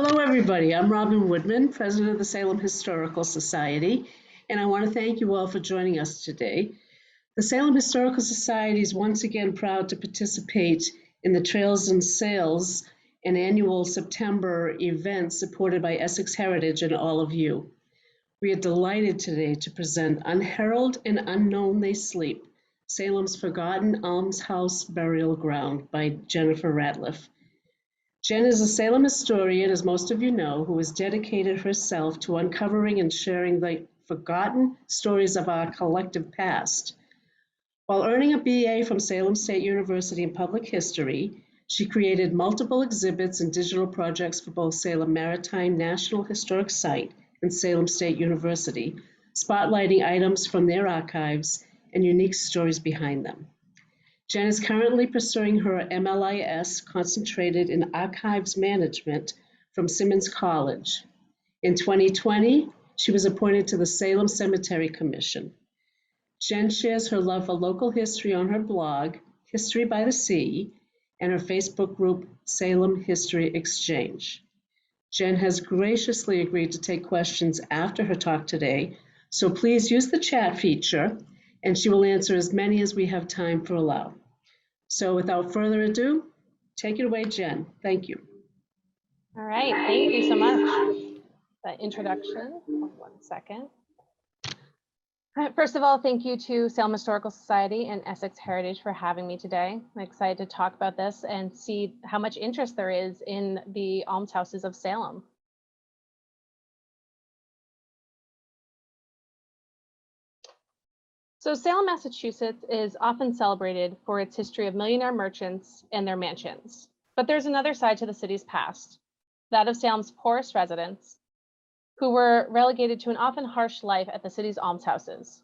Hello, everybody. I'm Robin Woodman, President of the Salem Historical Society, and I want to thank you all for joining us today. The Salem Historical Society is once again proud to participate in the Trails and Sales, an annual September event supported by Essex Heritage and all of you. We are delighted today to present Unheralded and Unknown They Sleep, Salem's Forgotten Almshouse Burial Ground by Jennifer Ratliff. Jen is a Salem historian, as most of you know, who has dedicated herself to uncovering and sharing the forgotten stories of our collective past. While earning a BA from Salem State University in Public History, she created multiple exhibits and digital projects for both Salem Maritime National Historic Site and Salem State University, spotlighting items from their archives and unique stories behind them. Jen is currently pursuing her MLIS concentrated in archives management from Simmons College. In 2020, she was appointed to the Salem Cemetery Commission. Jen shares her love for local history on her blog, History by the Sea, and her Facebook group, Salem History Exchange. Jen has graciously agreed to take questions after her talk today, so please use the chat feature, and she will answer as many as we have time to allow. So without further ado, take it away, Jen. Thank you. All right, thank you so much for that introduction. Hold 1 second. First of all, thank you to Salem Historical Society and Essex Heritage for having me today. I'm excited to talk about this and see how much interest there is in the almshouses of Salem. So Salem, Massachusetts is often celebrated for its history of millionaire merchants and their mansions. But there's another side to the city's past, that of Salem's poorest residents, who were relegated to an often harsh life at the city's almshouses.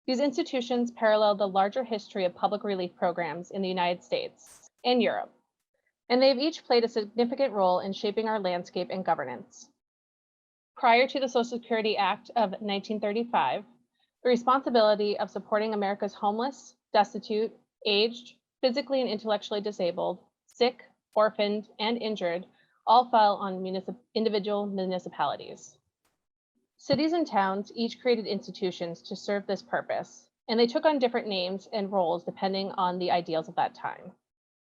These institutions parallel the larger history of public relief programs in the United States and Europe, and they've each played a significant role in shaping our landscape and governance. Prior to the Social Security Act of 1935, the responsibility of supporting America's homeless, destitute, aged, physically and intellectually disabled, sick, orphaned, and injured all fell on individual municipalities. Cities and towns each created institutions to serve this purpose, and they took on different names and roles depending on the ideals of that time.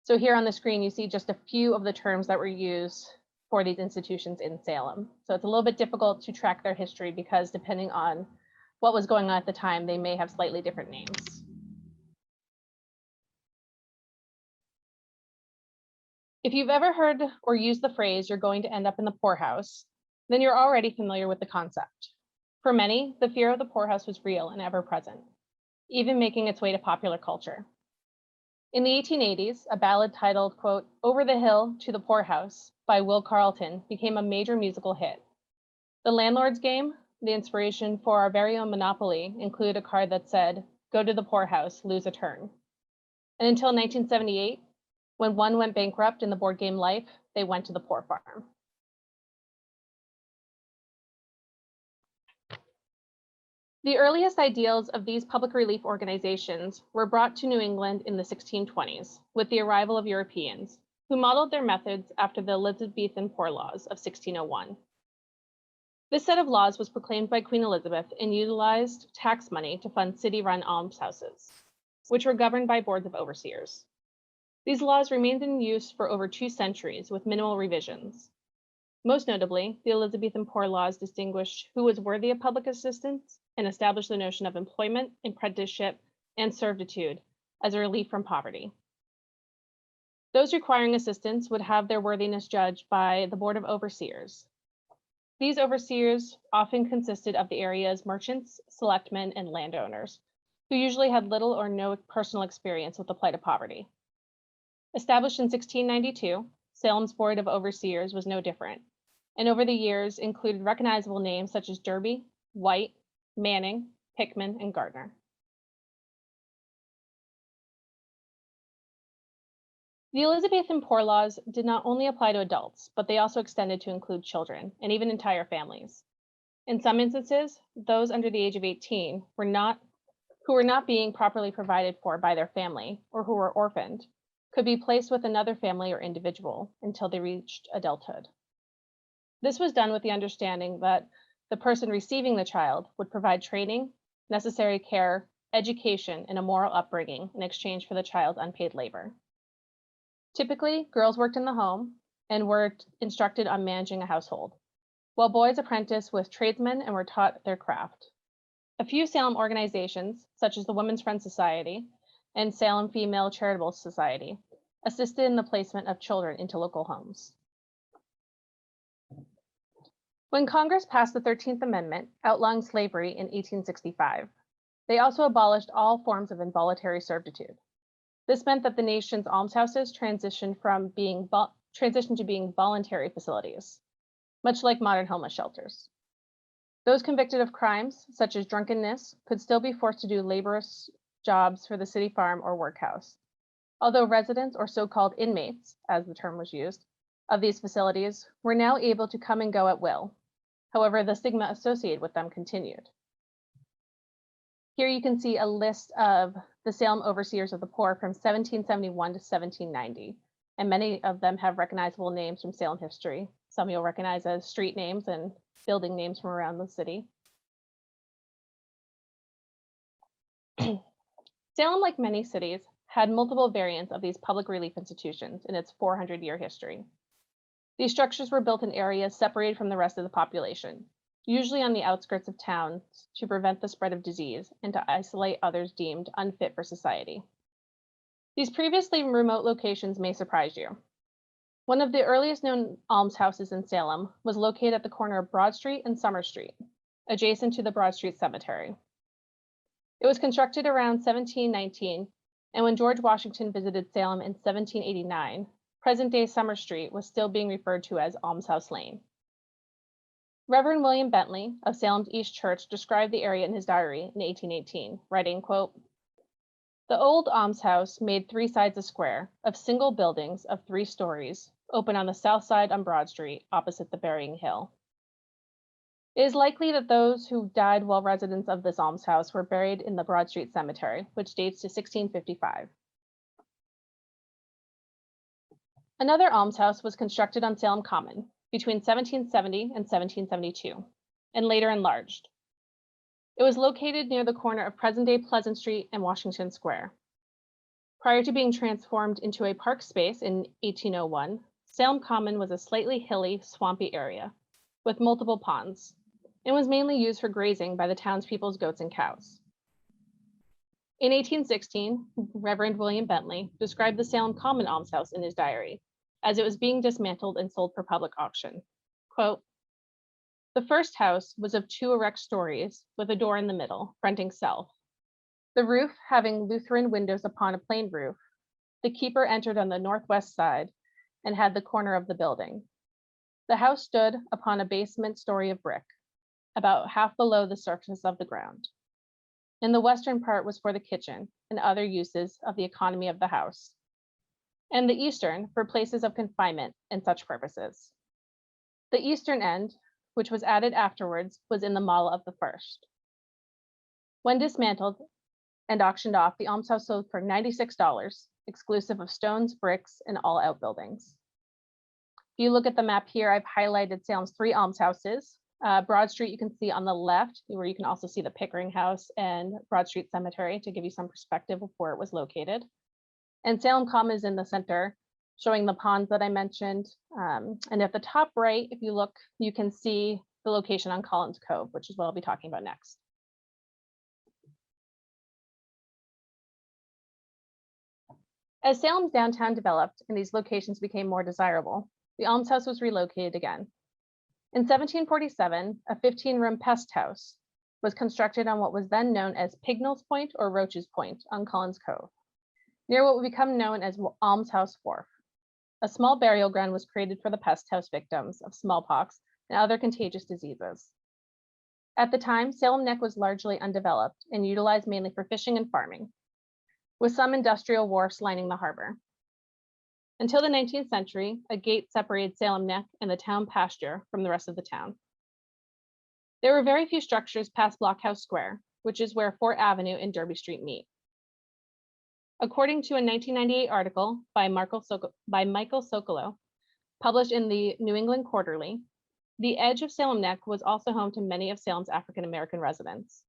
So here on the screen, you see just a few of the terms that were used for these institutions in Salem. So it's a little bit difficult to track their history because depending on what was going on at the time, they may have slightly different names. If you've ever heard or used the phrase, "you're going to end up in the poorhouse," then you're already familiar with the concept. For many, the fear of the poorhouse was real and ever present, even making its way to popular culture. In the 1880s, a ballad titled, quote, "Over the Hill to the Poorhouse" by Will Carleton became a major musical hit. The Landlord's Game, the inspiration for our very own Monopoly, included a card that said, "Go to the poorhouse, lose a turn." And until 1978, when one went bankrupt in the board game Life, they went to the poor farm. The earliest ideals of these public relief organizations were brought to New England in the 1620s with the arrival of Europeans, who modeled their methods after the Elizabethan Poor Laws of 1601. This set of laws was proclaimed by Queen Elizabeth and utilized tax money to fund city-run almshouses, which were governed by boards of overseers. These laws remained in use for over 2 centuries with minimal revisions. Most notably, the Elizabethan Poor Laws distinguished who was worthy of public assistance and established the notion of employment, apprenticeship, and servitude as a relief from poverty. Those requiring assistance would have their worthiness judged by the Board of Overseers. These overseers often consisted of the area's merchants, selectmen, and landowners, who usually had little or no personal experience with the plight of poverty. Established in 1692, Salem's Board of Overseers was no different, and over the years included recognizable names such as Derby, White, Manning, Hickman, and Gardner. The Elizabethan Poor Laws did not only apply to adults, but they also extended to include children and even entire families. In some instances, those under the age of 18 who were not being properly provided for by their family or who were orphaned could be placed with another family or individual until they reached adulthood. This was done with the understanding that the person receiving the child would provide training, necessary care, education, and a moral upbringing in exchange for the child's unpaid labor. Typically, girls worked in the home and were instructed on managing a household, while boys apprenticed with tradesmen and were taught their craft. A few Salem organizations, such as the Women's Friend Society and Salem Female Charitable Society, assisted in the placement of children into local homes. When Congress passed the 13th Amendment outlawing slavery in 1865, they also abolished all forms of involuntary servitude. This meant that the nation's almshouses transitioned to being voluntary facilities, much like modern homeless shelters. Those convicted of crimes, such as drunkenness, could still be forced to do laborious jobs for the city farm or workhouse. Although residents, or so-called inmates, as the term was used, of these facilities were now able to come and go at will. However, the stigma associated with them continued. Here you can see a list of the Salem overseers of the poor from 1771 to 1790, and many of them have recognizable names from Salem history. Some you'll recognize as street names and building names from around the city. Salem, like many cities, had multiple variants of these public relief institutions in its 400-year history. These structures were built in areas separated from the rest of the population, usually on the outskirts of towns, to prevent the spread of disease and to isolate others deemed unfit for society. These previously remote locations may surprise you. One of the earliest known almshouses in Salem was located at the corner of Broad Street and Summer Street, adjacent to the Broad Street Cemetery. It was constructed around 1719, and when George Washington visited Salem in 1789, present-day Summer Street was still being referred to as Almshouse Lane. Reverend William Bentley of Salem's East Church described the area in his diary in 1818, writing, quote, "The old almshouse made 3 sides a square of single buildings of 3 stories, open on the south side on Broad Street, opposite the burying hill. It is likely that those who died while residents of this almshouse were buried in the Broad Street Cemetery, which dates to 1655. Another almshouse was constructed on Salem Common between 1770 and 1772, and later enlarged. It was located near the corner of present-day Pleasant Street and Washington Square. Prior to being transformed into a park space in 1801, Salem Common was a slightly hilly, swampy area with multiple ponds, and was mainly used for grazing by the townspeople's goats and cows. In 1816, Reverend William Bentley described the Salem Common Almshouse in his diary as it was being dismantled and sold for public auction. Quote, "The first house was of 2 erect stories with a door in the middle, fronting south. The roof having Lutheran windows upon a plain roof. The keeper entered on the northwest side and had the corner of the building. The house stood upon a basement story of brick, about half below the surface of the ground. In the western part was for the kitchen and other uses of the economy of the house, and the eastern for places of confinement and such purposes. The eastern end, which was added afterwards, was in the model of the first. When dismantled and auctioned off, the almshouse sold for $96, exclusive of stones, bricks, and all outbuildings." If you look at the map here, I've highlighted Salem's 3 almshouses. Broad Street you can see on the left, where you can also see the Pickering House and Broad Street Cemetery to give you some perspective of where it was located. And Salem Common is in the center, showing the ponds that I mentioned. And at the top right, if you look, you can see the location on Collins Cove, which is what I'll be talking about next. As Salem's downtown developed and these locations became more desirable, the almshouse was relocated again. In 1747, a 15-room pest house was constructed on what was then known as Pignell's Point or Roach's Point on Collins Cove, near what would become known as Almshouse Wharf. A small burial ground was created for the pest house victims of smallpox and other contagious diseases. At the time, Salem Neck was largely undeveloped and utilized mainly for fishing and farming, with some industrial wharfs lining the harbor. Until the 19th century, a gate separated Salem Neck and the town pasture from the rest of the town. There were very few structures past Blockhouse Square, which is where Fort Avenue and Derby Street meet. According to a 1998 article by Michael Sokolow, published in the New England Quarterly, The edge of Salem Neck was also home to many of Salem's African-American residents.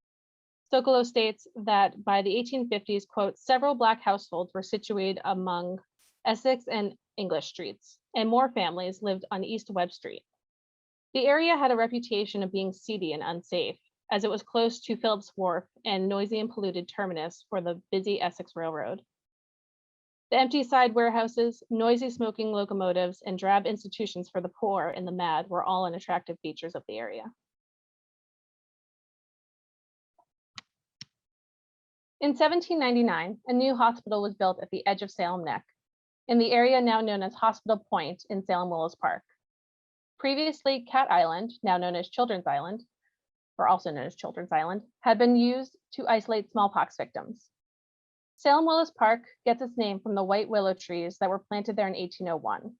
Sokolow states that by the 1850s, quote, several Black households were situated among Essex and English streets, and more families lived on East Webb Street. The area had a reputation of being seedy and unsafe, as it was close to Phillips Wharf and noisy and polluted terminus for the busy Essex Railroad. The empty side warehouses, noisy smoking locomotives, and drab institutions for the poor and the mad were all unattractive features of the area. In 1799, a new hospital was built at the edge of Salem Neck, in the area now known as Hospital Point in Salem Willows Park. Previously, Cat Island, now known as Children's Island, or also known as Children's Island, had been used to isolate smallpox victims. Salem Willows Park gets its name from the white willow trees that were planted there in 1801.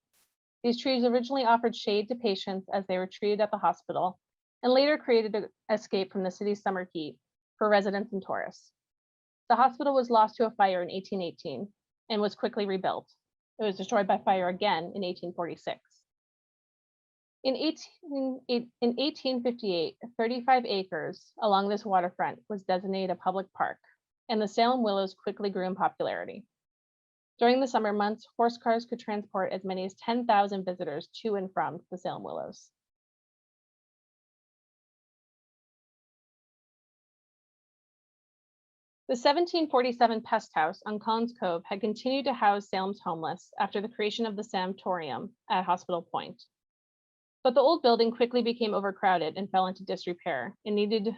These trees originally offered shade to patients as they were treated at the hospital, and later created an escape from the city's summer heat for residents and tourists. The hospital was lost to a fire in 1818 and was quickly rebuilt. It was destroyed by fire again in 1846. In 1858, 35 acres along this waterfront was designated a public park, and the Salem Willows quickly grew in popularity. During the summer months, horse cars could transport as many as 10,000 visitors to and from the Salem Willows. The 1747 pest house on Collins Cove had continued to house Salem's homeless after the creation of the sanatorium at Hospital Point. But the old building quickly became overcrowded and fell into disrepair, and the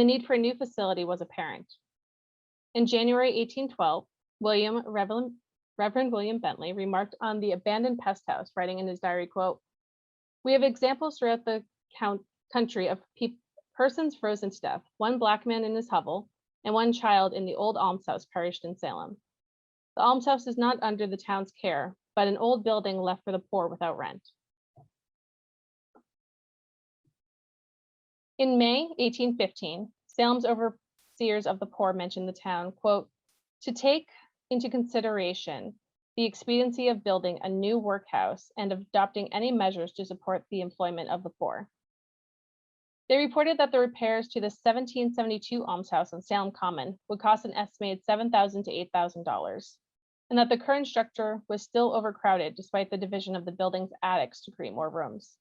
need for a new facility was apparent. In January 1812, Reverend William Bentley remarked on the abandoned pest house, writing in his diary, quote, "We have examples throughout the country of persons frozen to death, one Black man in his hovel, and one child in the old almshouse perished in Salem. The almshouse is not under the town's care, but an old building left for the poor without rent." In May 1815, Salem's overseers of the poor mentioned the town, quote, "to take into consideration the expediency of building a new workhouse and of adopting any measures to support the employment of the poor." They reported that the repairs to the 1772 almshouse on Salem Common would cost an estimated $7,000 to $8,000, and that the current structure was still overcrowded despite the division of the building's attics to create more rooms.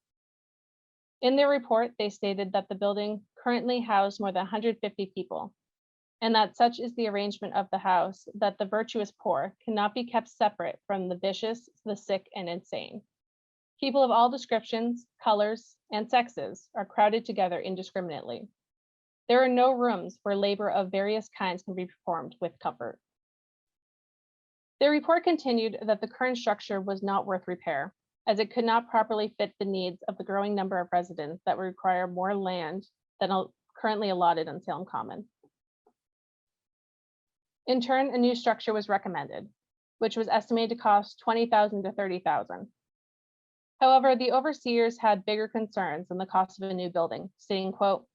In their report, they stated that the building currently housed more than 150 people, and that such is the arrangement of the house that the virtuous poor cannot be kept separate from the vicious, the sick, and insane. People of all descriptions, colors, and sexes are crowded together indiscriminately. There are no rooms where labor of various kinds can be performed with comfort. Their report continued that the current structure was not worth repair, as it could not properly fit the needs of the growing number of residents that would require more land than currently allotted on Salem Common. In turn, a new structure was recommended, which was estimated to cost $20,000 to $30,000. However, the overseers had bigger concerns than the cost of a new building, stating, quote,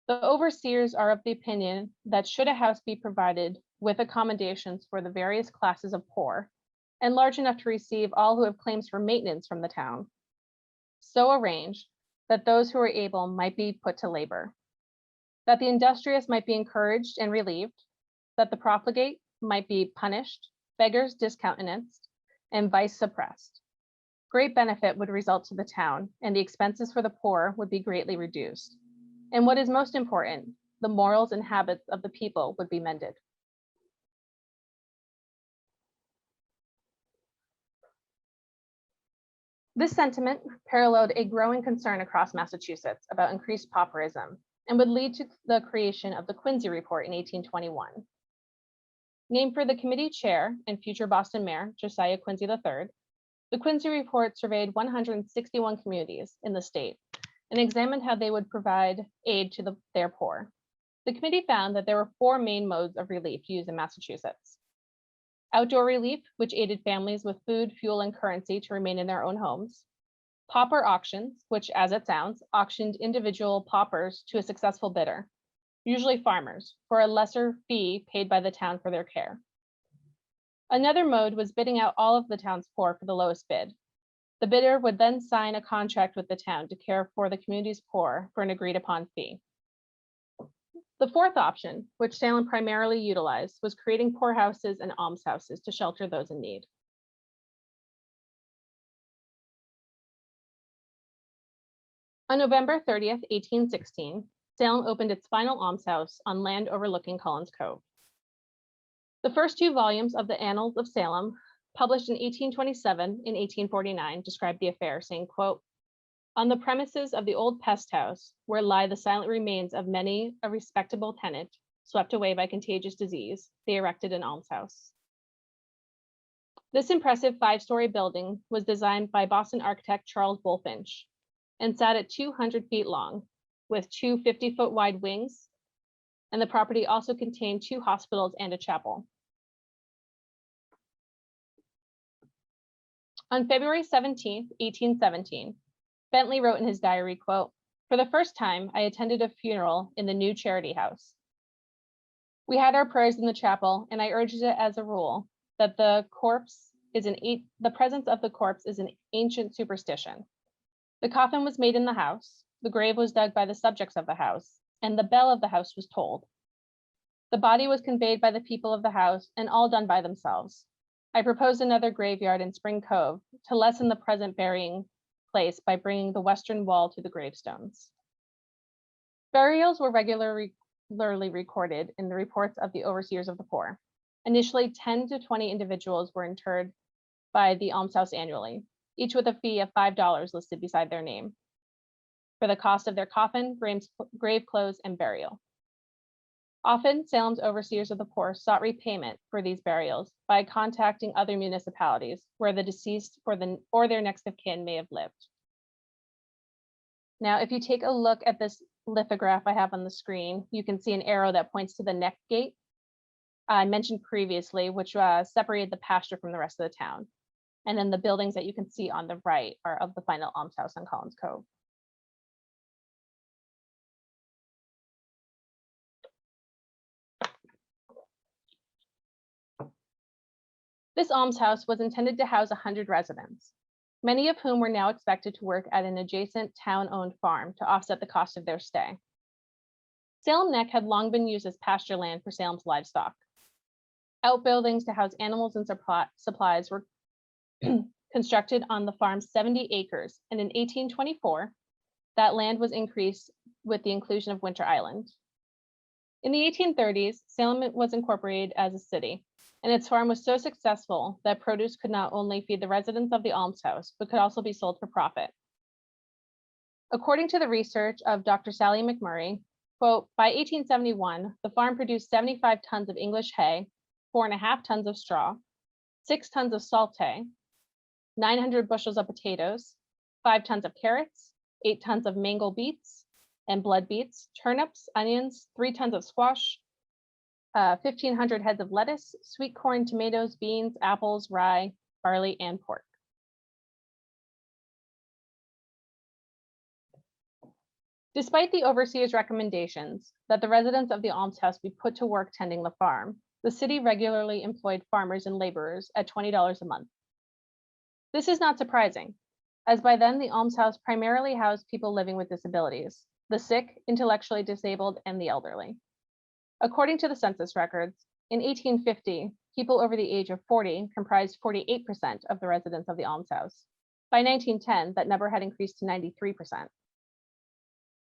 "The overseers are of the opinion that should a house be provided with accommodations for the various classes of poor, and large enough to receive all who have claims for maintenance from the town, so arranged that those who are able might be put to labor, that the industrious might be encouraged and relieved, that the profligate might be punished, beggars discountenanced, and vice suppressed. Great benefit would result to the town, and the expenses for the poor would be greatly reduced. And what is most important, the morals and habits of the people would be mended." This sentiment paralleled a growing concern across Massachusetts about increased pauperism, and would lead to the creation of the Quincy Report in 1821. Named for the committee chair and future Boston Mayor, Josiah Quincy III, the Quincy Report surveyed 161 communities in the state and examined how they would provide aid to their poor. The committee found that there were 4 main modes of relief used in Massachusetts: outdoor relief, which aided families with food, fuel, and currency to remain in their own homes; pauper auctions, which, as it sounds, auctioned individual paupers to a successful bidder, usually farmers, for a lesser fee paid by the town for their care. Another mode was bidding out all of the town's poor for the lowest bid. The bidder would then sign a contract with the town to care for the community's poor for an agreed upon fee. The fourth option, which Salem primarily utilized, was creating poorhouses and almshouses to shelter those in need. On November 30th, 1816, Salem opened its final almshouse on land overlooking Collins Cove. The first two volumes of the Annals of Salem, published in 1827 and 1849, described the affair, saying, quote, "On the premises of the old pest house, where lie the silent remains of many a respectable tenant, swept away by contagious disease, they erected an almshouse." This impressive five-story building was designed by Boston architect Charles Bulfinch and sat at 200 feet long, with two 50-foot wide wings, and the property also contained two hospitals and a chapel. On February 17th, 1817, Bentley wrote in his diary, quote, "For the first time, I attended a funeral in the new Charity House. We had our prayers in the chapel, and I urged it as a rule that the presence of the corpse is an ancient superstition. The coffin was made in the house, the grave was dug by the subjects of the house, and the bell of the house was tolled. The body was conveyed by the people of the house, and all done by themselves. I proposed another graveyard in Spring Cove to lessen the present burying place by bringing the western wall to the gravestones." Burials were regularly recorded in the reports of the overseers of the poor. Initially, 10 to 20 individuals were interred by the almshouse annually, each with a fee of $5 listed beside their name, for the cost of their coffin, grave clothes, and burial. Often, Salem's overseers of the poor sought repayment for these burials by contacting other municipalities where the deceased or their next of kin may have lived. Now, if you take a look at this lithograph I have on the screen, you can see an arrow that points to the neck gate I mentioned previously, which separated the pasture from the rest of the town. And then the buildings that you can see on the right are of the final almshouse on Collins Cove. This almshouse was intended to house 100 residents, many of whom were now expected to work at an adjacent town-owned farm to offset the cost of their stay. Salem Neck had long been used as pasture land for Salem's livestock. Outbuildings to house animals and supplies were constructed on the farm's 70 acres, and in 1824, that land was increased with the inclusion of Winter Island. In the 1830s, Salem was incorporated as a city, and its farm was so successful that produce could not only feed the residents of the almshouse, but could also be sold for profit. According to the research of Dr. Sally McMurray, quote, "By 1871, the farm produced 75 tons of English hay, 4.5 tons of straw, 6 tons of salt hay, 900 bushels of potatoes, 5 tons of carrots, 8 tons of mango beets and blood beets, turnips, onions, 3 tons of squash, 1,500 heads of lettuce, sweet corn, tomatoes, beans, apples, rye, barley, and pork." Despite the overseer's recommendations that the residents of the almshouse be put to work tending the farm, the city regularly employed farmers and laborers at $20 a month. This is not surprising, as by then the almshouse primarily housed people living with disabilities, the sick, intellectually disabled, and the elderly. According to the census records, in 1850, people over the age of 40 comprised 48% of the residents of the almshouse. By 1910, that number had increased to 93%.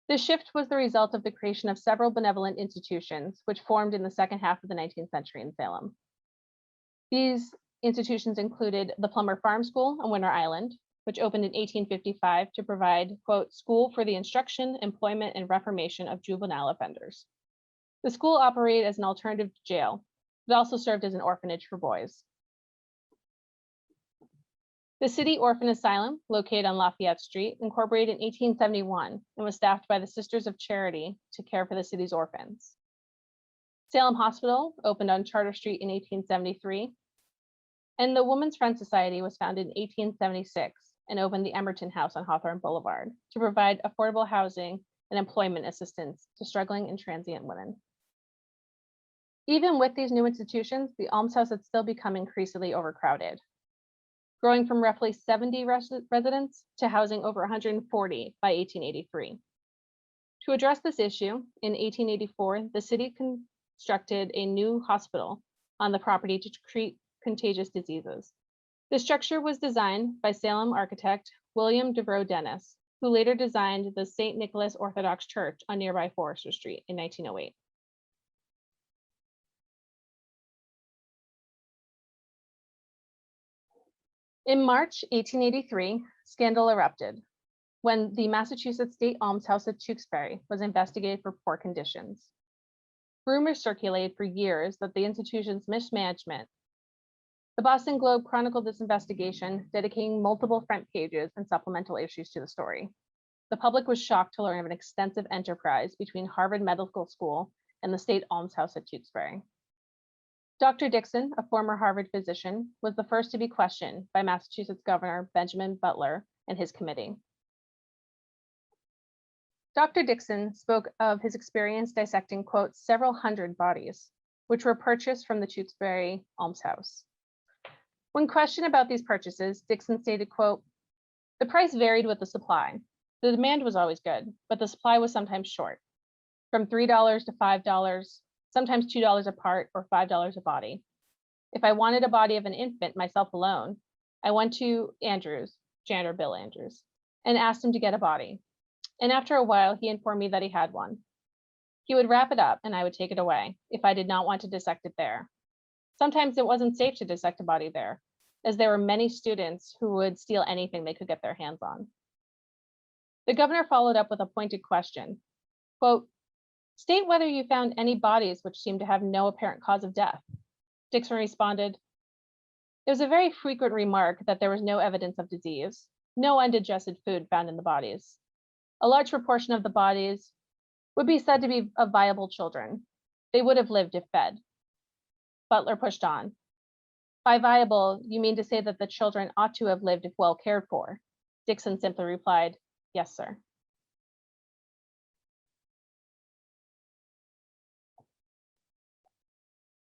This shift was the result of the creation of several benevolent institutions, which formed in the second half of the 19th century in Salem. These institutions included the Plummer Farm School on Winter Island, which opened in 1855 to provide, quote, "school for the instruction, employment, and reformation of juvenile offenders." The school operated as an alternative to jail. It also served as an orphanage for boys. The City Orphan Asylum, located on Lafayette Street, incorporated in 1871 and was staffed by the Sisters of Charity to care for the city's orphans. Salem Hospital opened on Charter Street in 1873, and the Women's Friend Society was founded in 1876 and opened the Emerton House on Hawthorne Boulevard to provide affordable housing and employment assistance to struggling and transient women. Even with these new institutions, the almshouse had still become increasingly overcrowded. growing from roughly 70 residents to housing over 140 by 1883. To address this issue, in 1884, the city constructed a new hospital on the property to treat contagious diseases. The structure was designed by Salem architect William Devereux Dennis, who later designed the St. Nicholas Orthodox Church on nearby Forester Street in 1908. In March 1883, scandal erupted when the Massachusetts State Almshouse at Tewksbury was investigated for poor conditions. Rumors circulated for years that the institution's mismanagement. The Boston Globe chronicled this investigation, dedicating multiple front pages and supplemental issues to the story. The public was shocked to learn of an extensive enterprise between Harvard Medical School and the State Almshouse at Tewksbury. Dr. Dixon, a former Harvard physician, was the first to be questioned by Massachusetts Governor Benjamin Butler and his committee. Dr. Dixon spoke of his experience dissecting, quote, several hundred bodies, which were purchased from the Tewksbury Almshouse. When questioned about these purchases, Dixon stated, quote, the price varied with the supply. The demand was always good, but the supply was sometimes short, from $3 to $5, sometimes $2 a part or $5 a body. If I wanted a body of an infant myself alone, I went to Andrews, janitor Bill Andrews, and asked him to get a body. And after a while, he informed me that he had one. He would wrap it up and I would take it away if I did not want to dissect it there. Sometimes it wasn't safe to dissect a body there, as there were many students who would steal anything they could get their hands on. The governor followed up with a pointed question, quote, state whether you found any bodies which seemed to have no apparent cause of death. Dixon responded, it was a very frequent remark that there was no evidence of disease, no undigested food found in the bodies. A large proportion of the bodies would be said to be of viable children. They would have lived if fed. Butler pushed on. By viable, you mean to say that the children ought to have lived if well cared for? Dixon simply replied, yes, sir.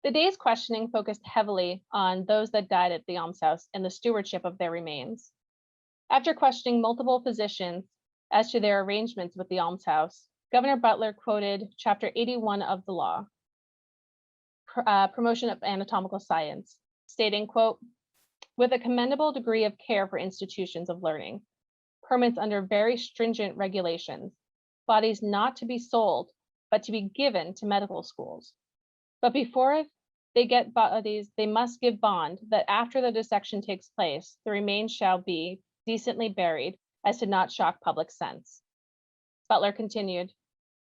The day's questioning focused heavily on those that died at the almshouse and the stewardship of their remains. After questioning multiple physicians as to their arrangements with the almshouse, Governor Butler quoted Chapter 81 of the law, Promotion of Anatomical Science, stating, quote, with a commendable degree of care for institutions of learning, permits under very stringent regulations, bodies not to be sold, but to be given to medical schools. But before they get bodies, they must give bond that after the dissection takes place, the remains shall be decently buried as to not shock public sense. Butler continued,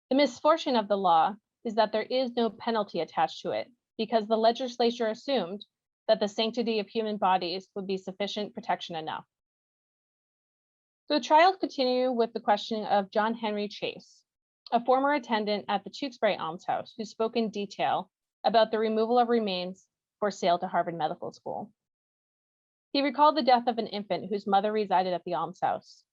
the misfortune of the law is that there is no penalty attached to it, because the legislature assumed that the sanctity of human bodies would be sufficient protection enough. So the trial continued with the questioning of John Henry Chase, a former attendant at the Tewksbury Almshouse, who spoke in detail about the removal of remains for sale to Harvard Medical School. He recalled the death of an infant whose mother resided at the almshouse.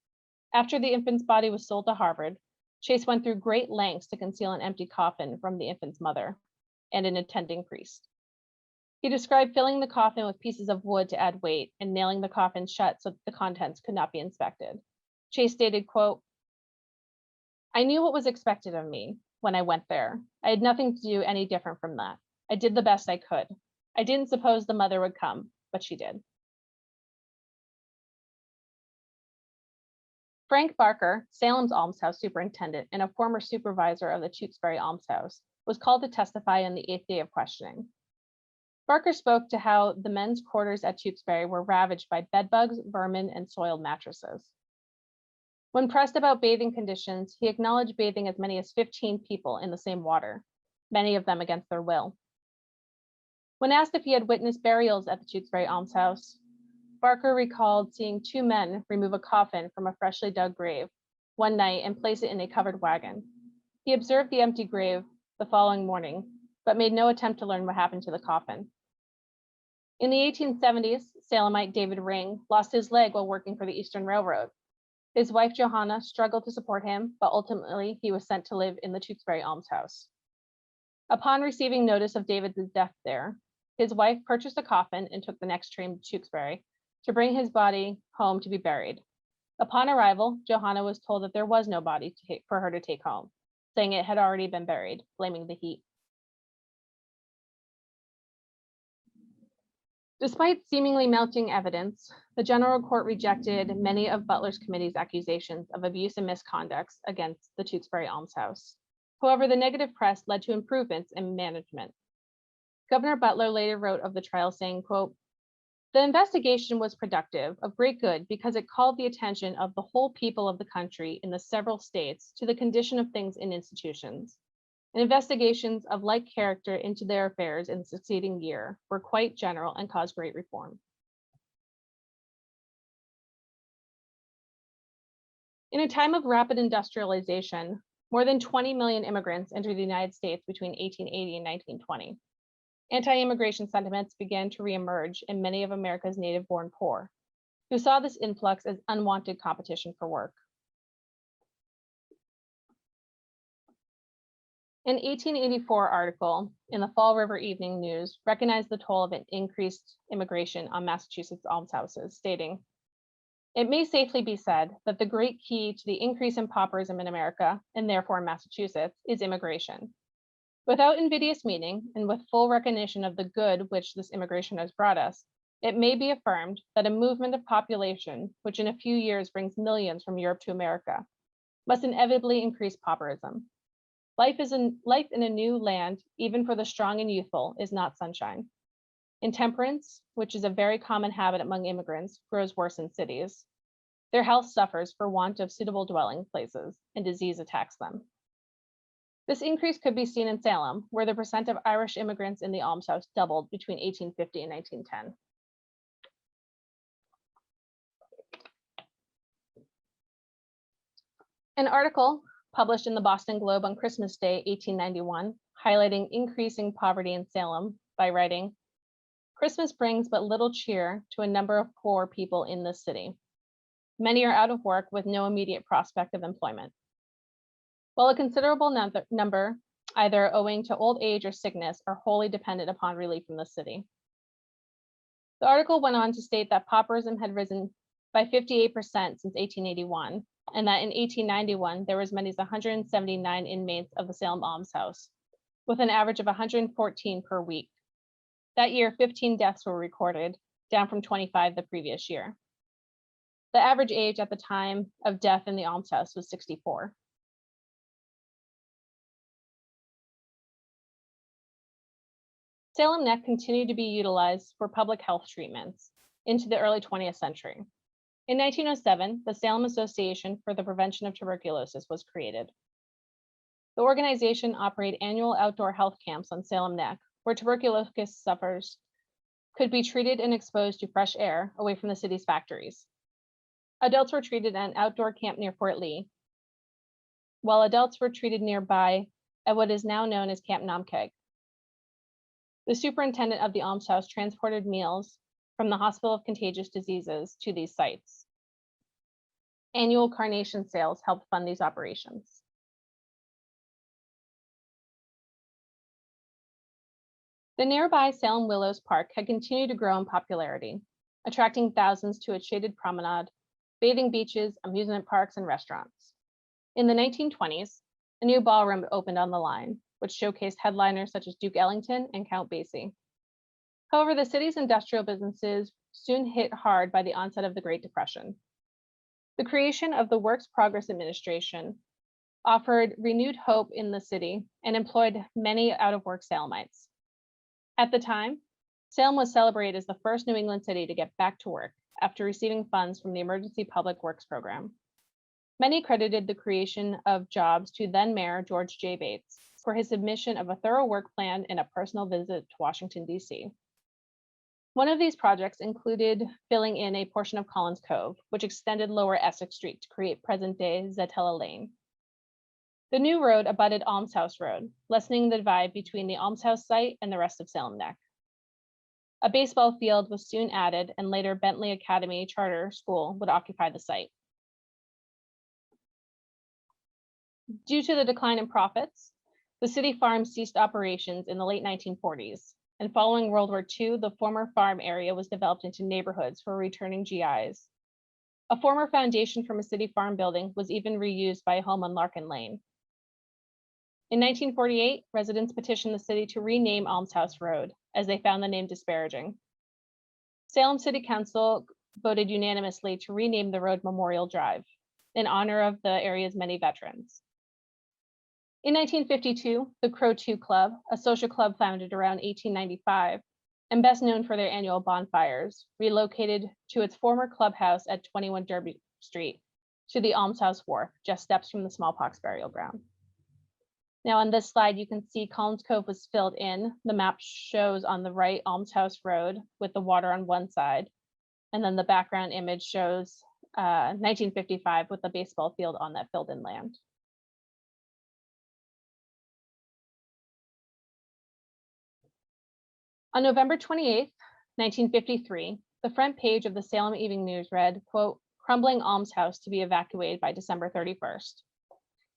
After the infant's body was sold to Harvard, Chase went through great lengths to conceal an empty coffin from the infant's mother and an attending priest. He described filling the coffin with pieces of wood to add weight and nailing the coffin shut so that the contents could not be inspected. Chase stated, quote, I knew what was expected of me when I went there. I had nothing to do any different from that. I did the best I could. I didn't suppose the mother would come, but she did. Frank Barker, Salem's almshouse superintendent and a former supervisor of the Tewksbury Almshouse, was called to testify on the 8th day of questioning. Barker spoke to how the men's quarters at Tewksbury were ravaged by bedbugs, vermin, and soiled mattresses. When pressed about bathing conditions, he acknowledged bathing as many as 15 people in the same water, many of them against their will. When asked if he had witnessed burials at the Tewksbury Almshouse, Barker recalled seeing 2 men remove a coffin from a freshly dug grave one night and place it in a covered wagon. He observed the empty grave the following morning, but made no attempt to learn what happened to the coffin. In the 1870s, Salemite David Ring lost his leg while working for the Eastern Railroad. His wife, Johanna, struggled to support him, but ultimately he was sent to live in the Tewksbury Almshouse. Upon receiving notice of David's death there, his wife purchased a coffin and took the next train to Tewksbury, to bring his body home to be buried. Upon arrival, Johanna was told that there was no body for her to take home, saying it had already been buried, blaming the heat. Despite seemingly mounting evidence, the General Court rejected many of Butler's committee's accusations of abuse and misconduct against the Tewksbury Almshouse. However, the negative press led to improvements in management. Governor Butler later wrote of the trial saying, quote, "The investigation was productive, of great good, because it called the attention of the whole people of the country in the several states to the condition of things in institutions. And investigations of like character into their affairs in the succeeding year were quite general and caused great reform." In a time of rapid industrialization, more than 20 million immigrants entered the United States between 1880 and 1920. Anti-immigration sentiments began to reemerge in many of America's native-born poor, who saw this influx as unwanted competition for work. An 1884 article in the Fall River Evening News recognized the toll of an increased immigration on Massachusetts almshouses, stating, "It may safely be said that the great key to the increase in pauperism in America, and therefore in Massachusetts, is immigration. Without invidious meaning, and with full recognition of the good which this immigration has brought us, it may be affirmed that a movement of population, which in a few years brings millions from Europe to America, must inevitably increase pauperism. Life in a new land, even for the strong and youthful, is not sunshine. Intemperance, which is a very common habit among immigrants, grows worse in cities. Their health suffers for want of suitable dwelling places, and disease attacks them." This increase could be seen in Salem, where the percent of Irish immigrants in the almshouse doubled between 1850 and 1910. An article published in the Boston Globe on Christmas Day, 1891, highlighting increasing poverty in Salem by writing, "Christmas brings but little cheer to a number of poor people in this city. Many are out of work with no immediate prospect of employment. While a considerable number, either owing to old age or sickness, are wholly dependent upon relief from the city." The article went on to state that pauperism had risen by 58% since 1881, and that in 1891, there were as many as 179 inmates of the Salem Almshouse, with an average of 114 per week. That year, 15 deaths were recorded, down from 25 the previous year. The average age at the time of death in the almshouse was 64. Salem Neck continued to be utilized for public health treatments into the early 20th century. In 1907, the Salem Association for the Prevention of Tuberculosis was created. The organization operated annual outdoor health camps on Salem Neck, where tuberculosis sufferers could be treated and exposed to fresh air away from the city's factories. Adults were treated at an outdoor camp near Fort Lee, while adults were treated nearby at what is now known as Camp Namkeg. The superintendent of the almshouse transported meals from the Hospital of Contagious Diseases to these sites. Annual carnation sales helped fund these operations. The nearby Salem Willows Park had continued to grow in popularity, attracting thousands to its shaded promenade, bathing beaches, amusement parks, and restaurants. In the 1920s, a new ballroom opened on the line, which showcased headliners such as Duke Ellington and Count Basie. However, the city's industrial businesses soon hit hard by the onset of the Great Depression. The creation of the Works Progress Administration offered renewed hope in the city and employed many out-of-work Salemites. At the time, Salem was celebrated as the first New England city to get back to work after receiving funds from the Emergency Public Works Program. Many credited the creation of jobs to then Mayor George J. Bates for his submission of a thorough work plan and a personal visit to Washington, D.C. One of these projects included filling in a portion of Collins Cove, which extended Lower Essex Street to create present-day Zetella Lane. The new road abutted Almshouse Road, lessening the divide between the Almshouse site and the rest of Salem Neck. A baseball field was soon added, and later Bentley Academy Charter School would occupy the site. Due to the decline in profits, the city farm ceased operations in the late 1940s, and following World War II, the former farm area was developed into neighborhoods for returning GIs. A former foundation from a city farm building was even reused by a home on Larkin Lane. In 1948, residents petitioned the city to rename Almshouse Road, as they found the name disparaging. Salem City Council voted unanimously to rename the road Memorial Drive in honor of the area's many veterans. In 1952, the Crow 2 Club, a social club founded around 1895, and best known for their annual bonfires, relocated to its former clubhouse at 21 Derby Street to the Almshouse Wharf, just steps from the smallpox burial ground. Now on this slide, you can see Collins Cove was filled in. The map shows on the right Almshouse Road with the water on one side. And then the background image shows 1955 with the baseball field on that filled in land. On November 28th, 1953, the front page of the Salem Evening News read, quote, "Crumbling almshouse to be evacuated by December 31st.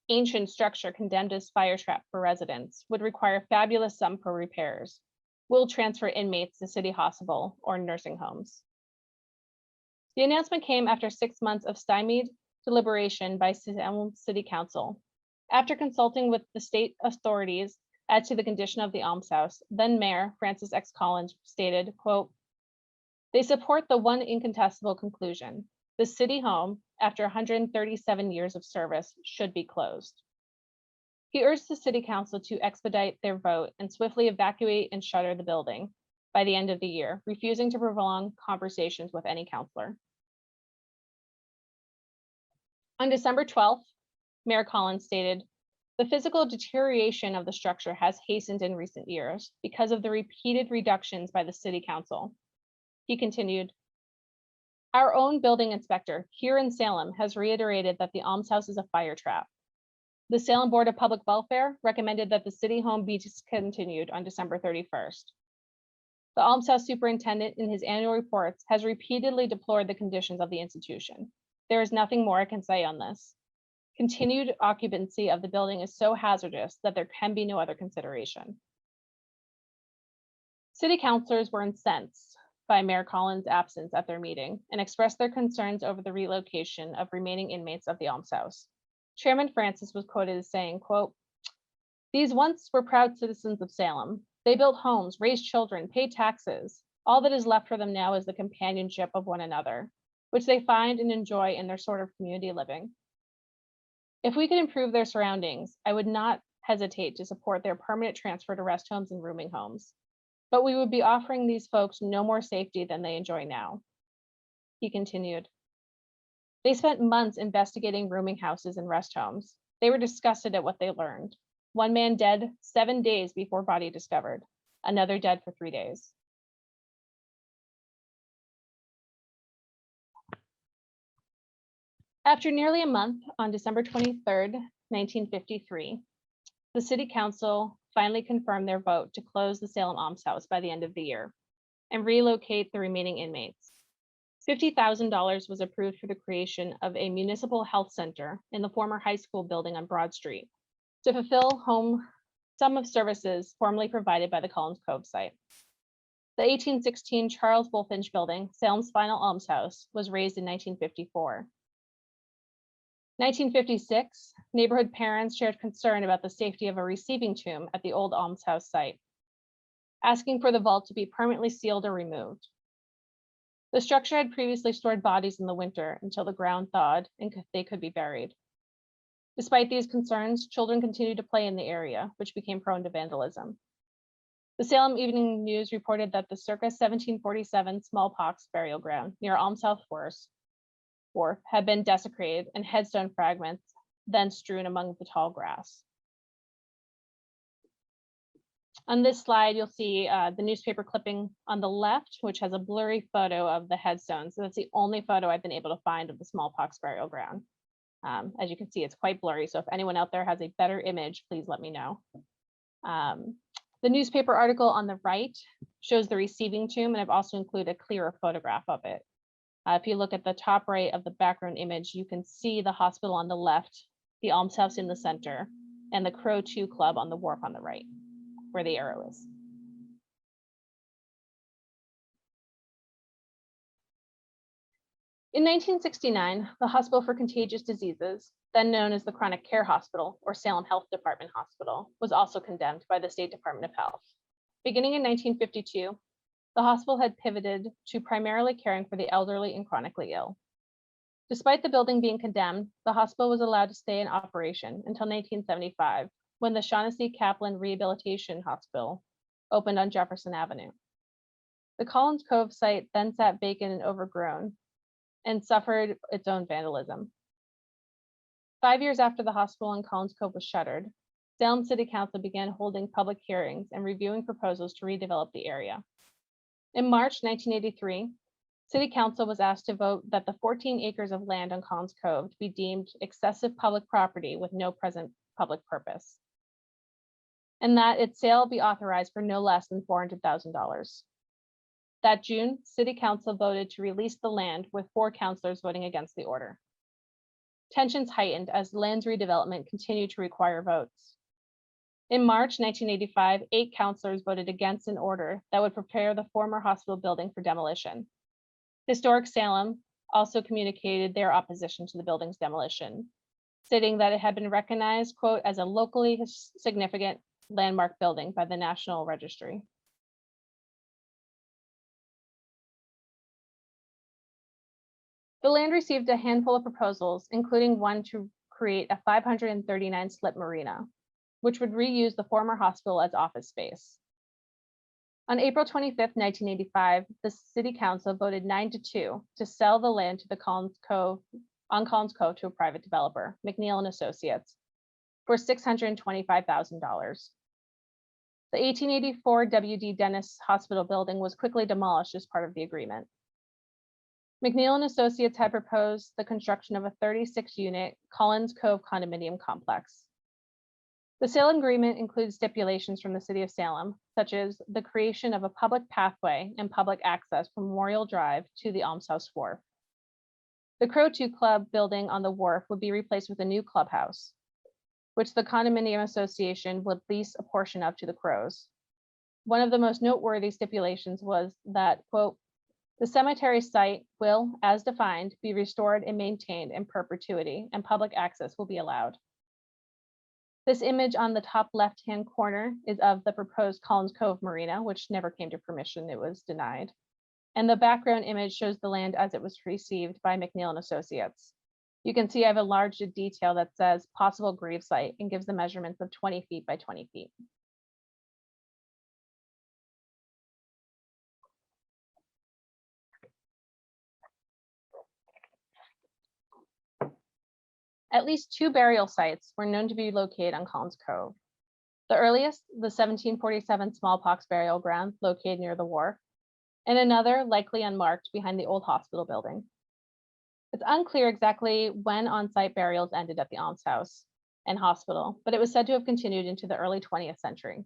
Ancient structure condemned as fire trap for residents, would require fabulous sum for repairs. Will transfer inmates to city hospital or nursing homes." The announcement came after 6 months of stymied deliberation by Salem City Council. After consulting with the state authorities as to the condition of the almshouse, then Mayor Francis X. Collins stated, quote, "They support the one incontestable conclusion. The city home, after 137 years of service, should be closed." He urged the city council to expedite their vote and swiftly evacuate and shutter the building by the end of the year, refusing to prolong conversations with any councilor. On December 12th, Mayor Collins stated, "The physical deterioration of the structure has hastened in recent years because of the repeated reductions by the city council." He continued, "Our own building inspector here in Salem has reiterated that the almshouse is a fire trap. The Salem Board of Public Welfare recommended that the city home be discontinued on December 31st. The almshouse superintendent in his annual reports has repeatedly deplored the conditions of the institution. There is nothing more I can say on this. Continued occupancy of the building is so hazardous that there can be no other consideration." City councilors were incensed by Mayor Collins' absence at their meeting and expressed their concerns over the relocation of remaining inmates of the almshouse. Chairman Francis was quoted as saying, quote, "These once were proud citizens of Salem. They built homes, raised children, paid taxes. All that is left for them now is the companionship of one another, which they find and enjoy in their sort of community living. If we could improve their surroundings, I would not hesitate to support their permanent transfer to rest homes and rooming homes. But we would be offering these folks no more safety than they enjoy now." He continued, "They spent months investigating rooming houses and rest homes. They were disgusted at what they learned. One man dead 7 days before body discovered, another dead for 3 days." After nearly a month, on December 23rd, 1953, the city council finally confirmed their vote to close the Salem Almshouse by the end of the year and relocate the remaining inmates. $50,000 was approved for the creation of a municipal health center in the former high school building on Broad Street to fulfill some of services formerly provided by the Collins Cove site. The 1816 Charles Bulfinch Building, Salem's final almshouse, was raised in 1954. 1956, neighborhood parents shared concern about the safety of a receiving tomb at the old almshouse site, asking for the vault to be permanently sealed or removed. The structure had previously stored bodies in the winter until the ground thawed and they could be buried. Despite these concerns, children continued to play in the area, which became prone to vandalism. The Salem Evening News reported that the circa 1747 smallpox burial ground near Almshouse Wharf had been desecrated and headstone fragments then strewn among the tall grass. On this slide, you'll see the newspaper clipping on the left, which has a blurry photo of the headstone. So that's the only photo I've been able to find of the smallpox burial ground. As you can see, it's quite blurry. So if anyone out there has a better image, please let me know. The newspaper article on the right shows the receiving tomb, and I've also included a clearer photograph of it. If you look at the top right of the background image, you can see the hospital on the left, the almshouse in the center, and the Crow 2 Club on the wharf on the right, where the arrow is. In 1969, the Hospital for Contagious Diseases, then known as the Chronic Care Hospital or Salem Health Department Hospital, was also condemned by the State Department of Health. Beginning in 1952, the hospital had pivoted to primarily caring for the elderly and chronically ill. Despite the building being condemned, the hospital was allowed to stay in operation until 1975, when the Shaughnessy Kaplan Rehabilitation Hospital opened on Jefferson Avenue. The Collins Cove site then sat vacant and overgrown and suffered its own vandalism. 5 years after the hospital in Collins Cove was shuttered, Salem City Council began holding public hearings and reviewing proposals to redevelop the area. In March 1983, City Council was asked to vote that the 14 acres of land on Collins Cove be deemed excessive public property with no present public purpose, and that its sale be authorized for no less than $400,000. That June, City Council voted to release the land, with 4 councilors voting against the order. Tensions heightened as land's redevelopment continued to require votes. In March 1985, 8 councilors voted against an order that would prepare the former hospital building for demolition. Historic Salem also communicated their opposition to the building's demolition, stating that it had been recognized, quote, as a locally significant landmark building by the National Registry. The land received a handful of proposals, including one to create a 539 slip marina, which would reuse the former hospital as office space. On April 25, 1985, the City Council voted 9-2 to sell the land to the Collins Cove to a private developer, McNeil and Associates, for $625,000. The 1884 W.D. Dennis Hospital building was quickly demolished as part of the agreement. McNeil and Associates had proposed the construction of a 36-unit Collins Cove condominium complex. The sale agreement includes stipulations from the City of Salem, such as the creation of a public pathway and public access from Memorial Drive to the Almshouse Wharf. The Crow 2 Club building on the wharf would be replaced with a new clubhouse, which the condominium association would lease a portion of to the Crows. One of the most noteworthy stipulations was that, quote, the cemetery site will, as defined, be restored and maintained in perpetuity, and public access will be allowed. This image on the top left-hand corner is of the proposed Collins Cove Marina, which never came to fruition, it was denied. And the background image shows the land as it was received by McNeil and Associates. You can see I've enlarged a detail that says possible grave site and gives the measurements of 20 feet by 20 feet. At least 2 burial sites were known to be located on Collins Cove. The earliest, the 1747 smallpox burial ground located near the wharf, and another, likely unmarked, behind the old hospital building. It's unclear exactly when on-site burials ended at the Almshouse and hospital, but it was said to have continued into the early 20th century.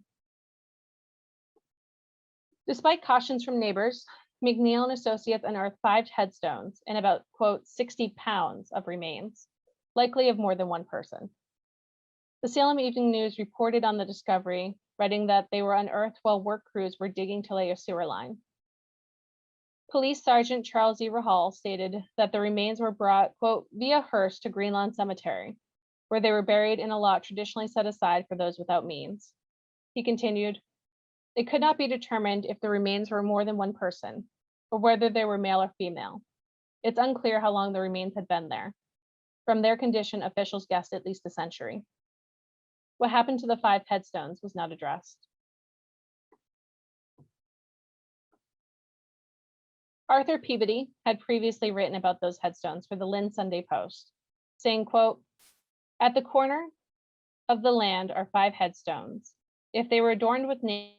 Despite cautions from neighbors, McNeil and Associates unearthed 5 headstones and about, quote, 60 pounds of remains, likely of more than one person. The Salem Evening News reported on the discovery, writing that they were unearthed while work crews were digging to lay a sewer line. Police Sergeant Charles E. Rahal stated that the remains were brought, quote, via hearse to Greenlawn Cemetery, where they were buried in a lot traditionally set aside for those without means. He continued, it could not be determined if the remains were more than one person, or whether they were male or female. It's unclear how long the remains had been there. From their condition, officials guessed at least a century. What happened to the 5 headstones was not addressed. Arthur Peabody had previously written about those headstones for the Lynn Sunday Post, saying, quote, at the corner of the land are 5 headstones. If they were adorned with names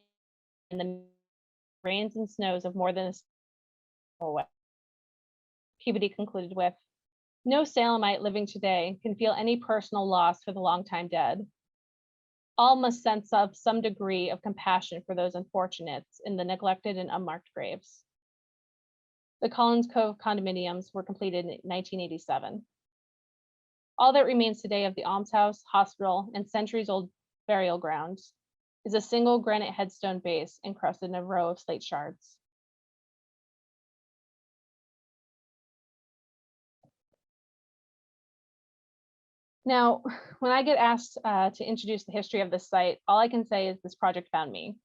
in the rains and snows of more than a way. Peabody concluded with, no Salemite living today can feel any personal loss for the longtime dead. All must sense of some degree of compassion for those unfortunates in the neglected and unmarked graves. The Collins Cove condominiums were completed in 1987. All that remains today of the Almshouse, hospital, and centuries-old burial grounds is a single granite headstone base encrusted in a row of slate shards. Now, when I get asked to introduce the history of this site, all I can say is this project found me.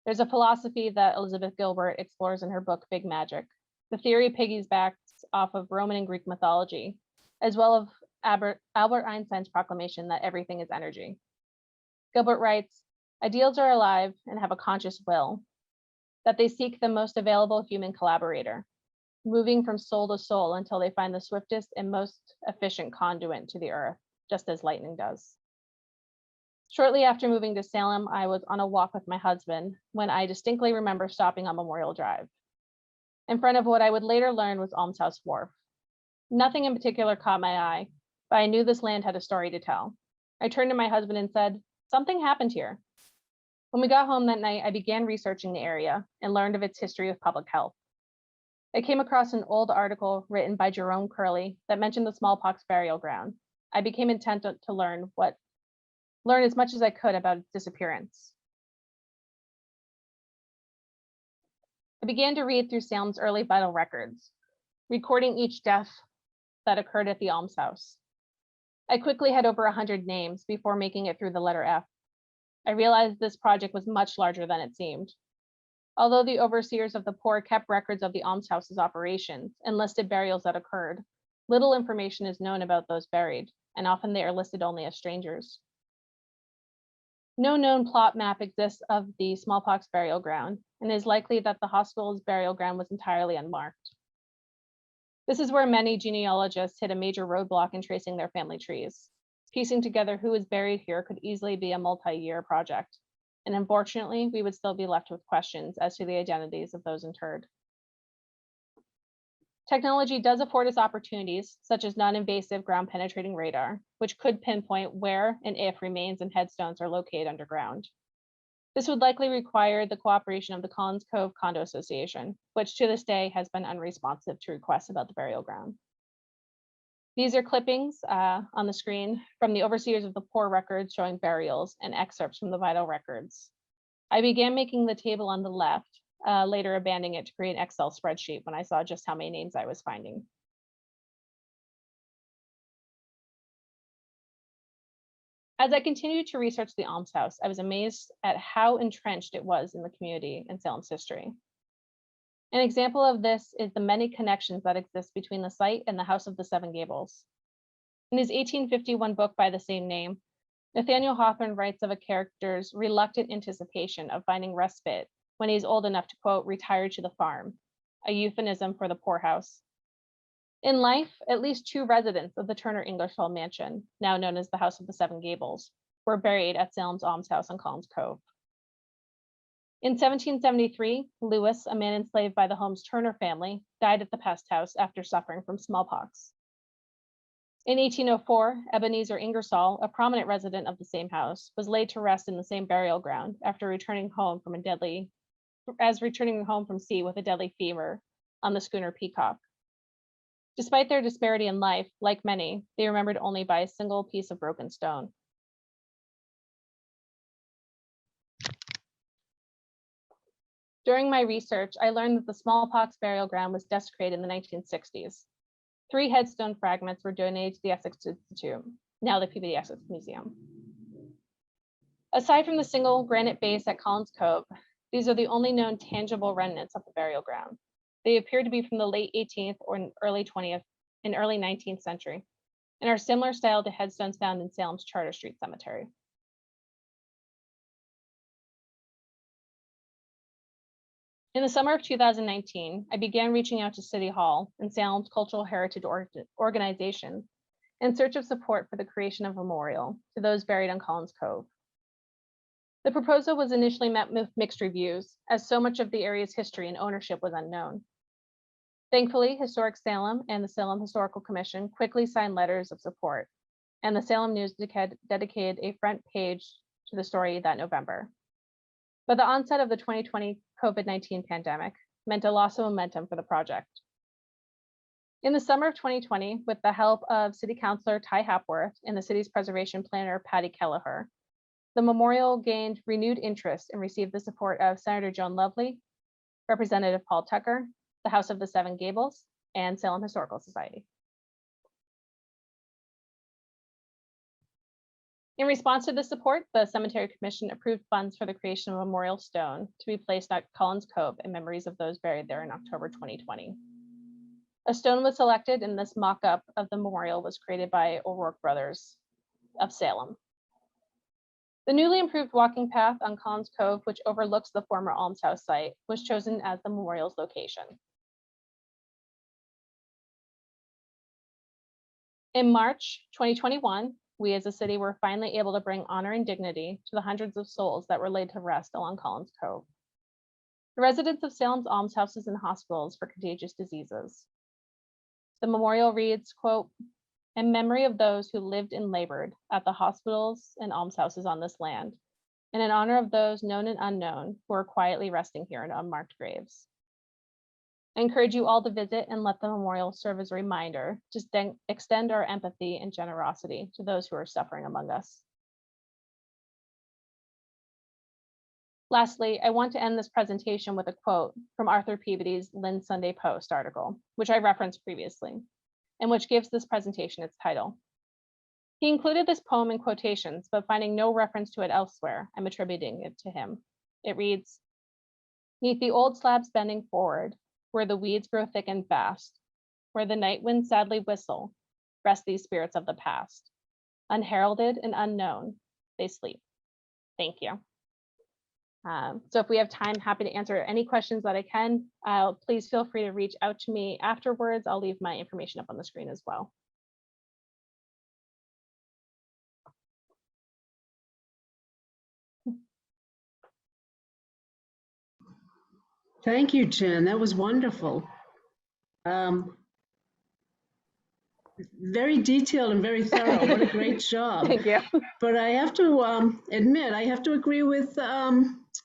There's a philosophy that Elizabeth Gilbert explores in her book, Big Magic. The theory piggybacks off of Roman and Greek mythology, as well as Albert Einstein's proclamation that everything is energy. Gilbert writes, ideals are alive and have a conscious will, that they seek the most available human collaborator, moving from soul to soul until they find the swiftest and most efficient conduit to the earth, just as lightning does. Shortly after moving to Salem, I was on a walk with my husband when I distinctly remember stopping on Memorial Drive. In front of what I would later learn was Almshouse Wharf. Nothing in particular caught my eye, but I knew this land had a story to tell. I turned to my husband and said, something happened here. When we got home that night, I began researching the area and learned of its history with public health. I came across an old article written by Jerome Curley that mentioned the smallpox burial ground. I became intent to learn as much as I could about its disappearance. I began to read through Salem's early vital records, recording each death that occurred at the Almshouse. I quickly had over 100 names before making it through the letter F. I realized this project was much larger than it seemed. Although the overseers of the poor kept records of the almshouse's operations and listed burials that occurred, little information is known about those buried, and often they are listed only as strangers. No known plot map exists of the smallpox burial ground, and it is likely that the hospital's burial ground was entirely unmarked. This is where many genealogists hit a major roadblock in tracing their family trees. Piecing together who is buried here could easily be a multi-year project, and unfortunately, we would still be left with questions as to the identities of those interred. Technology does afford us opportunities, such as non-invasive ground-penetrating radar, which could pinpoint where and if remains and headstones are located underground. This would likely require the cooperation of the Collins Cove Condo Association, which to this day has been unresponsive to requests about the burial ground. These are clippings on the screen from the overseers of the poor records showing burials and excerpts from the vital records. I began making the table on the left, later abandoning it to create an Excel spreadsheet when I saw just how many names I was finding. As I continued to research the Almshouse, I was amazed at how entrenched it was in the community and Salem's history. An example of this is the many connections that exist between the site and the House of the Seven Gables. In his 1851 book by the same name, Nathaniel Hawthorne writes of a character's reluctant anticipation of finding respite when he's old enough to, quote, retire to the farm, a euphemism for the poorhouse. In life, at least 2 residents of the Turner Ingersoll mansion, now known as the House of the Seven Gables, were buried at Salem's Almshouse on Collins Cove. In 1773, Lewis, a man enslaved by the home's Turner family, died at the pest house after suffering from smallpox. In 1804, Ebenezer Ingersoll, a prominent resident of the same house, was laid to rest in the same burial ground after returning home from sea with a deadly fever on the schooner Peacock. Despite their disparity in life, like many, they remembered only by a single piece of broken stone. During my research, I learned that the smallpox burial ground was desecrated in the 1960s. 3 headstone fragments were donated to the Essex Institute, now the Peabody Essex Museum. Aside from the single granite base at Collins Cove, these are the only known tangible remnants of the burial ground. They appear to be from the late 18th or early 20th and early 19th century, and are similar style to headstones found in Salem's Charter Street Cemetery. In the summer of 2019, I began reaching out to City Hall and Salem's cultural heritage organizations in search of support for the creation of a memorial to those buried on Collins Cove. The proposal was initially met with mixed reviews, as so much of the area's history and ownership was unknown. Thankfully, Historic Salem and the Salem Historical Commission quickly signed letters of support, and the Salem News dedicated a front page to the story that November. But the onset of the 2020 COVID-19 pandemic meant a loss of momentum for the project. In the summer of 2020, with the help of City Councilor Ty Hapworth and the city's preservation planner, Patty Kelleher, the memorial gained renewed interest and received the support of Senator Joan Lovely, Representative Paul Tucker, the House of the Seven Gables, and Salem Historical Society. In response to this support, the Cemetery Commission approved funds for the creation of a memorial stone to be placed at Collins Cove in memories of those buried there in October 2020. A stone was selected, and this mock-up of the memorial was created by O'Rourke Brothers of Salem. The newly improved walking path on Collins Cove, which overlooks the former Almshouse site, was chosen as the memorial's location. In March 2021, we as a city were finally able to bring honor and dignity to the hundreds of souls that were laid to rest along Collins Cove. The residents of Salem's almshouses and hospitals for contagious diseases. The memorial reads, quote, "In memory of those who lived and labored at the hospitals and almshouses on this land, and in honor of those known and unknown who are quietly resting here in unmarked graves. I encourage you all to visit and let the memorial serve as a reminder to extend our empathy and generosity to those who are suffering among us." Lastly, I want to end this presentation with a quote from Arthur Peabody's Lynn Sunday Post article, which I referenced previously, and which gives this presentation its title. He included this poem in quotations, but finding no reference to it elsewhere, I'm attributing it to him. It reads, "'Neath the old slabs bending forward, where the weeds grow thick and fast, where the night winds sadly whistle, rest these spirits of the past. Unheralded and unknown, they sleep." Thank you. So if we have time, happy to answer any questions that I can. Please feel free to reach out to me afterwards. I'll leave my information up on the screen as well. Thank you, Jen. That was wonderful. Very detailed and very thorough. What a great job. Thank you. But I have to admit, I have to agree with,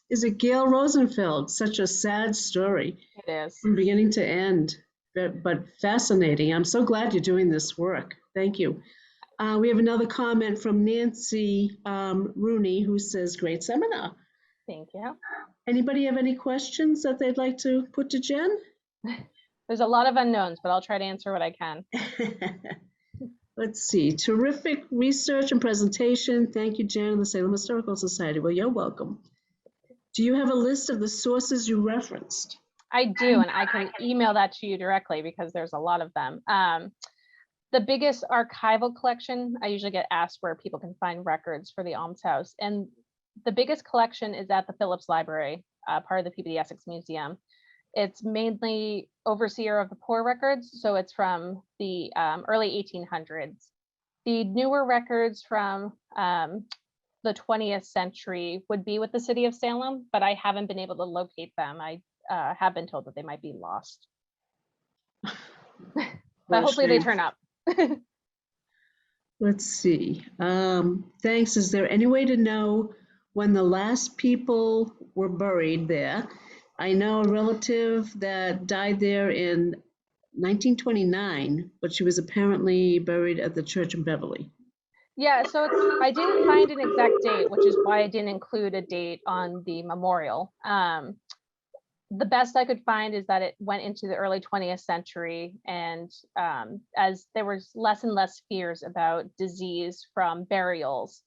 is it Gail Rosenfeld? Such a sad story. It is. From beginning to end, but fascinating. I'm so glad you're doing this work. Thank you. We have another comment from Nancy Rooney, who says, "Great seminar." Thank you. Anybody have any questions that they'd like to put to Jen? There's a lot of unknowns, but I'll try to answer what I can. Let's see. Terrific research and presentation. Thank you, Jen, and the Salem Historical Society. Well, you're welcome. Do you have a list of the sources you referenced? I do, and I can email that to you directly because there's a lot of them. The biggest archival collection, I usually get asked where people can find records for the Almshouse, and the biggest collection is at the Phillips Library, part of the Peabody Essex Museum. It's mainly overseer of the poor records, so it's from the early 1800s. The newer records from the 20th century would be with the city of Salem, but I haven't been able to locate them. I have been told that they might be lost. But hopefully they turn up. Let's see. Thanks. Is there any way to know when the last people were buried there? I know a relative that died there in 1929, but she was apparently buried at the church in Beverly. Yeah, so I didn't find an exact date, which is why I didn't include a date on the memorial. The best I could find is that it went into the early 20th century, and as there was less and less fears about disease from burials,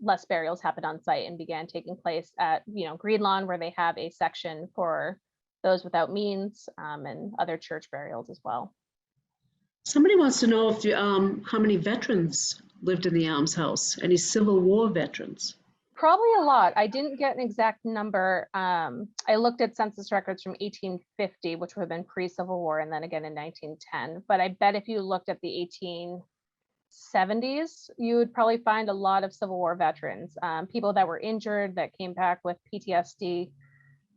less burials happened on site and began taking place at Greenlawn, where they have a section for those without means, and other church burials as well. Somebody wants to know if how many veterans lived in the Almshouse, any Civil War veterans? Probably a lot. I didn't get an exact number. I looked at census records from 1850, which would have been pre-Civil War, and then again in 1910. But I bet if you looked at the 1870s, you would probably find a lot of Civil War veterans, people that were injured, that came back with PTSD,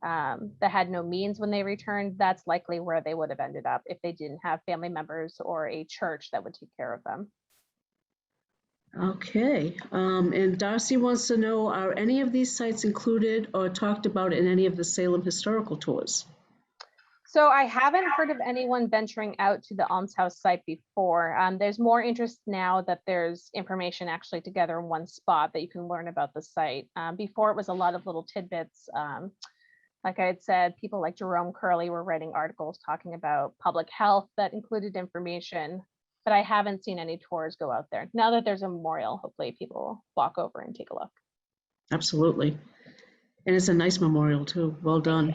that had no means when they returned. That's likely where they would have ended up if they didn't have family members or a church that would take care of them. Okay, and Darcy wants to know, are any of these sites included or talked about in any of the Salem historical tours? So I haven't heard of anyone venturing out to the Almshouse site before. There's more interest now that there's information actually together in one spot that you can learn about the site. Before it was a lot of little tidbits. Like I had said, people like Jerome Curley were writing articles talking about public health that included information but I haven't seen any tours go out there. Now that there's a memorial, hopefully people will walk over and take a look. Absolutely. And it's a nice memorial too. Well done.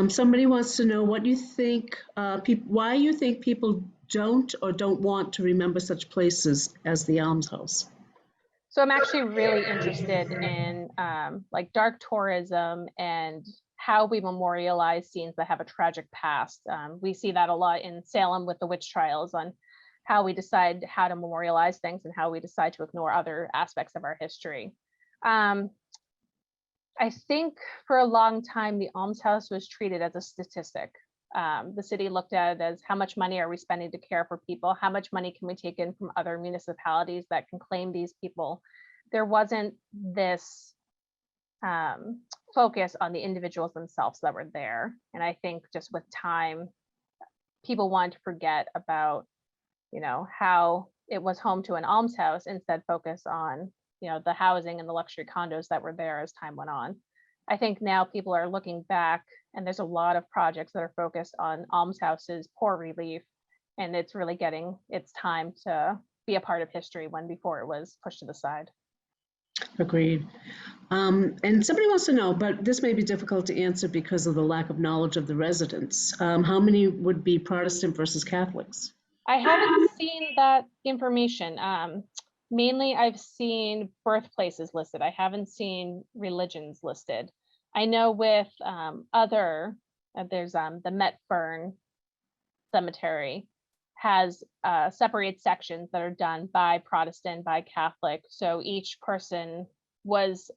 Somebody wants to know what you think, why you think people don't or don't want to remember such places as the Almshouse. So I'm actually really interested in like dark tourism and how we memorialize scenes that have a tragic past. We see that a lot in Salem with the witch trials on how we decide how to memorialize things and how we decide to ignore other aspects of our history. I think for a long time, the almshouse was treated as a statistic. The city looked at it as how much money are we spending to care for people? How much money can we take in from other municipalities that can claim these people? There wasn't this focus on the individuals themselves that were there. And I think just with time, people wanted to forget about, how it was home to an almshouse, instead focus on, the housing and the luxury condos that were there as time went on. I think now people are looking back, and there's a lot of projects that are focused on almshouses, poor relief, and it's really getting its time to be a part of history when before it was pushed to the side. Agreed. And somebody wants to know, but this may be difficult to answer because of the lack of knowledge of the residents. How many would be Protestant versus Catholics? I haven't seen that information. Mainly, I've seen birthplaces listed. I haven't seen religions listed. I know with there's the Metfern Cemetery has separated sections that are done by Protestant, by Catholic. So each person was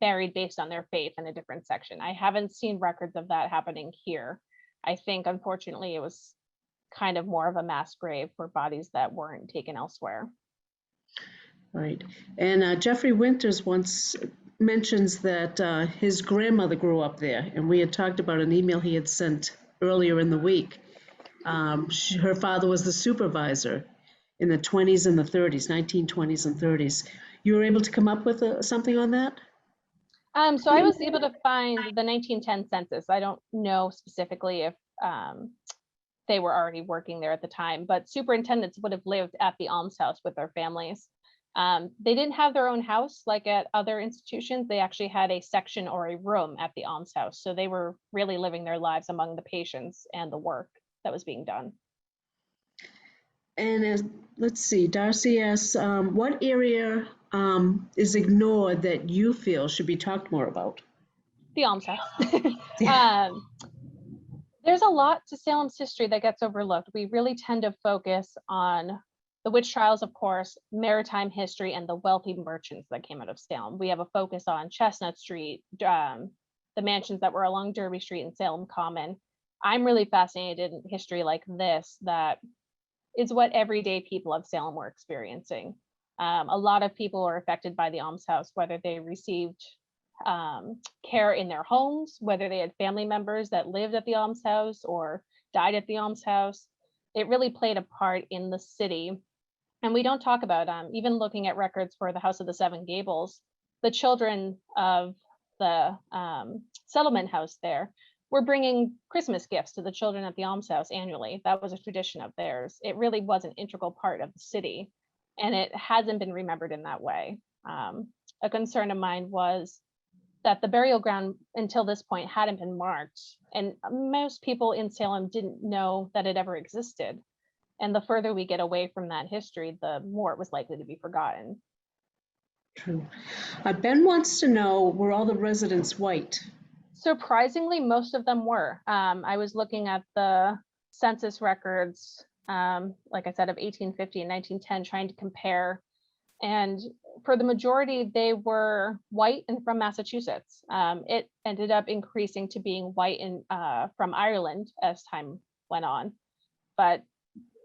buried based on their faith in a different section. I haven't seen records of that happening here. I think, unfortunately, it was kind of more of a mass grave for bodies that weren't taken elsewhere. Right. And Jeffrey Winters once mentions that his grandmother grew up there, and we had talked about an email he had sent earlier in the week. Her father was the supervisor in the 20s and the 30s, 1920s and 30s. You were able to come up with something on that? So I was able to find the 1910 census. I don't know specifically if they were already working there at the time, but superintendents would have lived at the almshouse with their families. They didn't have their own house like at other institutions. They actually had a section or a room at the almshouse. So they were really living their lives among the patients and the work that was being done. And let's see, Darcy asks, what area is ignored that you feel should be talked more about? The almshouse. There's a lot to Salem's history that gets overlooked. We really tend to focus on the witch trials, of course, maritime history, and the wealthy merchants that came out of Salem. We have a focus on Chestnut Street, the mansions that were along Derby Street and Salem Common. I'm really fascinated in history like this, that is what everyday people of Salem were experiencing. A lot of people were affected by the almshouse, whether they received care in their homes, whether they had family members that lived at the almshouse or died at the almshouse. It really played a part in the city. And we don't talk about, even looking at records for the House of the Seven Gables, the children of the settlement house there were bringing Christmas gifts to the children at the almshouse annually. That was a tradition of theirs. It really was an integral part of the city, and it hasn't been remembered in that way. A concern of mine was that the burial ground until this point hadn't been marked, and most people in Salem didn't know that it ever existed. And the further we get away from that history, the more it was likely to be forgotten. True. Ben wants to know, were all the residents white? Surprisingly, most of them were. I was looking at the census records, like I said, of 1850 and 1910, trying to compare. And for the majority, they were white and from Massachusetts. It ended up increasing to being white from Ireland as time went on. But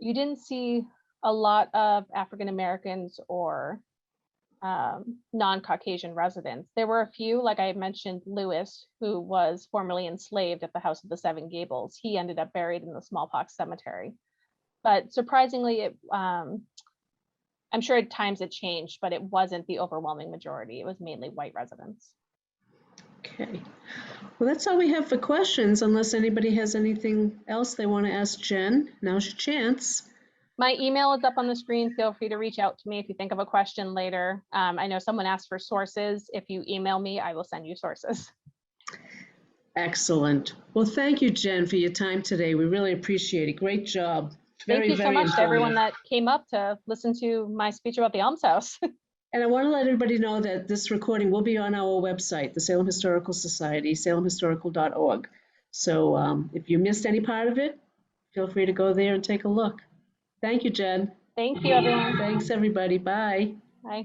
you didn't see a lot of African Americans or non-Caucasian residents. There were a few, like I mentioned, Lewis, who was formerly enslaved at the House of the Seven Gables. He ended up buried in the smallpox cemetery. But surprisingly, I'm sure at times it changed, but it wasn't the overwhelming majority. It was mainly white residents. Okay. Well, that's all we have for questions, unless anybody has anything else they want to ask Jen. Now's your chance. My email is up on the screen. Feel free to reach out to me if you think of a question later. I know someone asked for sources. If you email me, I will send you sources. Excellent. Well, thank you, Jen, for your time today. We really appreciate it. Great job. Thank you so Very much to everyone informative. that came up to listen to my speech about the Almshouse. And I want to let everybody know that this recording will be on our website, the Salem Historical Society, salemhistorical.org. So if you missed any part of it, feel free to go there and take a look. Thank you, Jen. Thank you, everyone. Thanks, everybody. Bye. Bye.